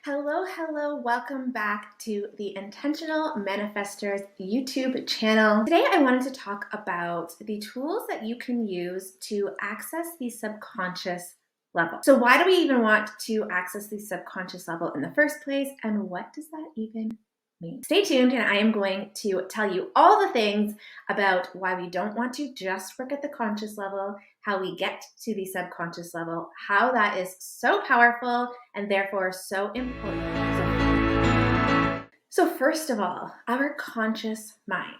Hello, welcome back to the Intentional Manifestors YouTube channel. Today I wanted to talk about the tools that you can use to access the subconscious level. So why do we even want to access the subconscious level in the first place, and what does that even mean? Stay tuned, and I am going to tell you all the things about why we don't want to just work at the conscious level, how we get to the subconscious level, how that is so powerful and therefore so important. So first of all, our conscious mind.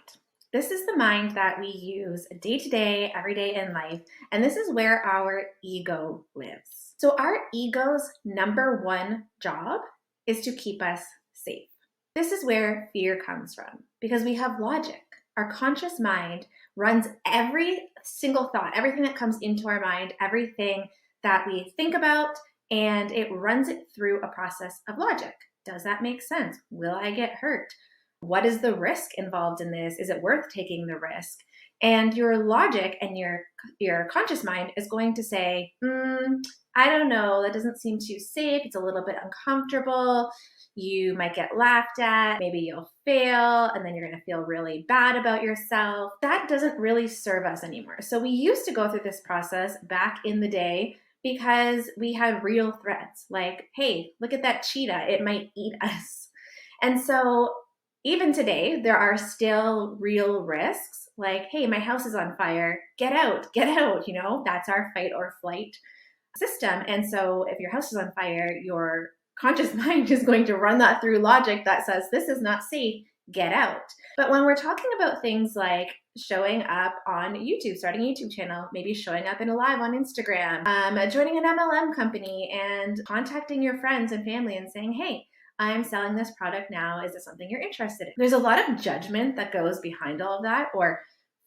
This is the mind that we use day to day, every day in life, and this is where our ego lives. So our ego's number one job is to keep us safe. This is where fear comes from, because we have logic. Our conscious mind runs every single thought, everything that comes into our mind, everything that we think about, and it runs it through a process of logic. Does that make sense? Will I get hurt? What is the risk involved in this? Is it worth taking the risk? And your logic and your conscious mind is going to say, I don't know, that doesn't seem too safe. It's a little bit uncomfortable. You might get laughed at, maybe you'll fail, and then you're going to feel really bad about yourself. That doesn't really serve us anymore. So we used to go through this process back in the day because we had real threats like, hey, look at that cheetah, it might eat us. And so even today, there are still real risks like, hey, my house is on fire, get out, that's our fight or flight system. And so if your house is on fire, your conscious mind is going to run that through logic that says, this is not safe, get out. But when we're talking about things like showing up on YouTube, starting a YouTube channel, maybe showing up in a live on Instagram, joining an MLM company and contacting your friends and family and saying, hey, I'm selling this product now. Is this something you're interested in? There's a lot of judgment that goes behind all of that, or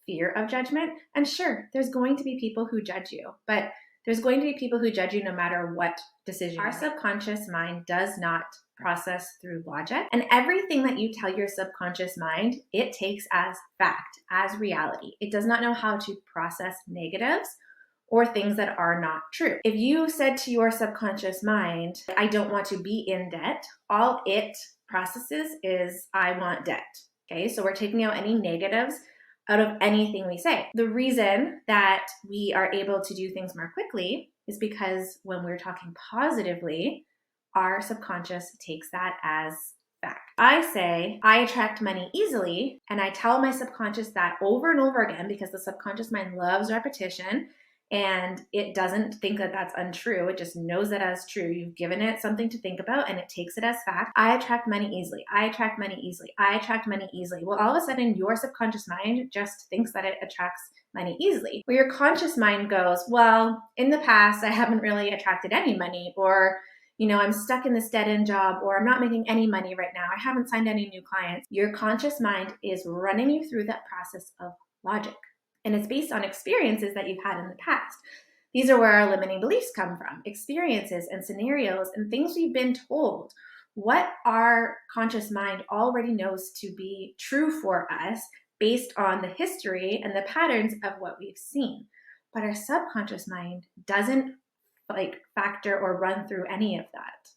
fear of judgment. And sure, there's going to be people who judge you, but there's going to be people who judge you no matter what decision. Our subconscious mind does not process through logic. And everything that you tell your subconscious mind, it takes as fact, as reality. It does not know how to process negatives or things that are not true. If you said to your subconscious mind, I don't want to be in debt, all it processes is, I want debt. Okay, so we're taking out any negatives out of anything we say. The reason that we are able to do things more quickly is because when we're talking positively, our subconscious takes that as fact. I say, I attract money easily, and I tell my subconscious that over and over again because the subconscious mind loves repetition and it doesn't think that that's untrue. It just knows that as true. You've given it something to think about and it takes it as fact. I attract money easily. I attract money easily. I attract money easily. Well, all of a sudden your subconscious mind just thinks that it attracts money easily. Where your conscious mind goes, well, in the past, I haven't really attracted any money, or I'm stuck in this dead-end job, or I'm not making any money right now. I haven't signed any new clients. Your conscious mind is running you through that process of logic. And it's based on experiences that you've had in the past. These are where our limiting beliefs come from, experiences and scenarios and things we've been told. What our conscious mind already knows to be true for us based on the history and the patterns of what we've seen. But our subconscious mind doesn't factor or run through any of that.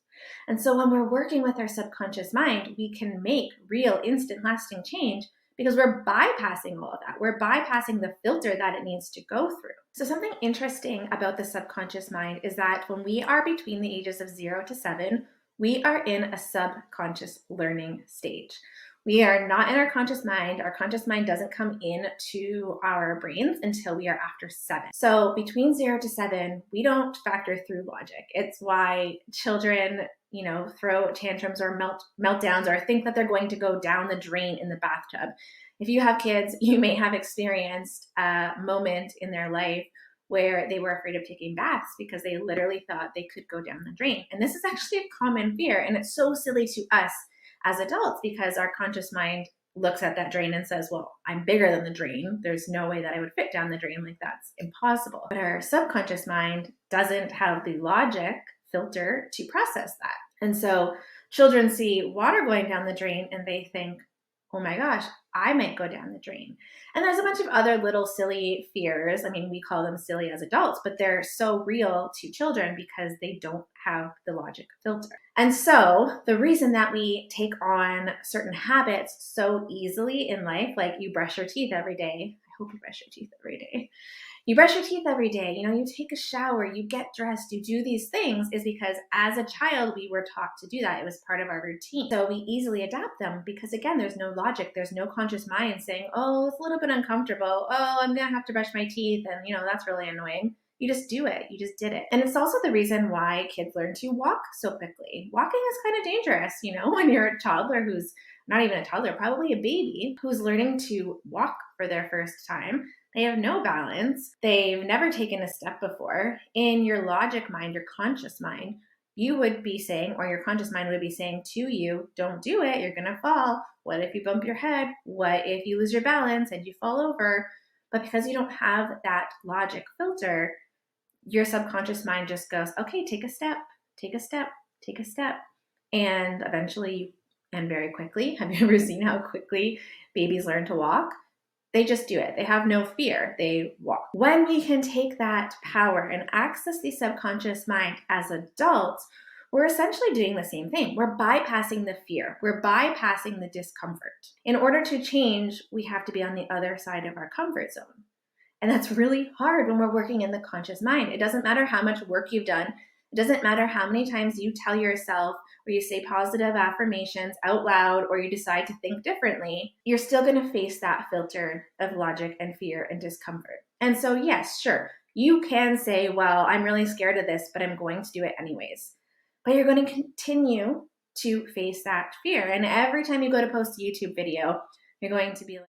And so when we're working with our subconscious mind, we can make real instant lasting change because we're bypassing all of that. We're bypassing the filter that it needs to go through. So something interesting about the subconscious mind is that when we are between the ages of 0 to 7, we are in a subconscious learning stage. We are not in our conscious mind. Our conscious mind doesn't come into our brains until we are after 7. So between 0 to 7, we don't factor through logic. It's why children, throw tantrums or meltdowns or think that they're going to go down the drain in the bathtub. If you have kids, you may have experienced a moment in their life where they were afraid of taking baths because they literally thought they could go down the drain. And this is actually a common fear. And it's so silly to us as adults because our conscious mind looks at that drain and says, well, I'm bigger than the drain. There's no way that I would fit down the drain. That's impossible. But our subconscious mind doesn't have the logic filter to process that. And so children see water going down the drain and they think, oh my gosh, I might go down the drain. And there's a bunch of other little silly fears. I mean, we call them silly as adults, but they're so real to children because they don't have the logic filter. And so the reason that we take on certain habits so easily in life, like you brush your teeth every day. I hope you brush your teeth every day. You brush your teeth every day, you take a shower, you get dressed, you do these things, is because as a child, we were taught to do that. It was part of our routine. So we easily adapt them because, again, there's no logic. There's no conscious mind saying, oh, it's a little bit uncomfortable. Oh, I'm going to have to brush my teeth. And, that's really annoying. You just do it. You just did it. And it's also the reason why kids learn to walk so quickly. Walking is kind of dangerous, when you're a toddler who's not even a toddler, probably a baby who's learning to walk for their first time. They have no balance. They've never taken a step before. In your logic mind, your conscious mind, you would be saying, or your conscious mind would be saying to you, don't do it. You're going to fall. What if you bump your head? What if you lose your balance and you fall over? But because you don't have that logic filter, your subconscious mind just goes, okay, take a step, take a step, take a step. And eventually, and very quickly, have you ever seen how quickly babies learn to walk? They just do it. They have no fear. They walk. When we can take that power and access the subconscious mind as adults, we're essentially doing the same thing. We're bypassing the fear. We're bypassing the discomfort. In order to change, we have to be on the other side of our comfort zone. And that's really hard when we're working in the conscious mind. It doesn't matter how much work you've done. It doesn't matter how many times you tell yourself or you say positive affirmations out loud or you decide to think differently, you're still going to face that filter of logic and fear and discomfort. And so, yes, sure, you can say, well, I'm really scared of this, but I'm going to do it anyways. But you're going to continue to face that fear. And every time you go to post a YouTube video, you're going to be like,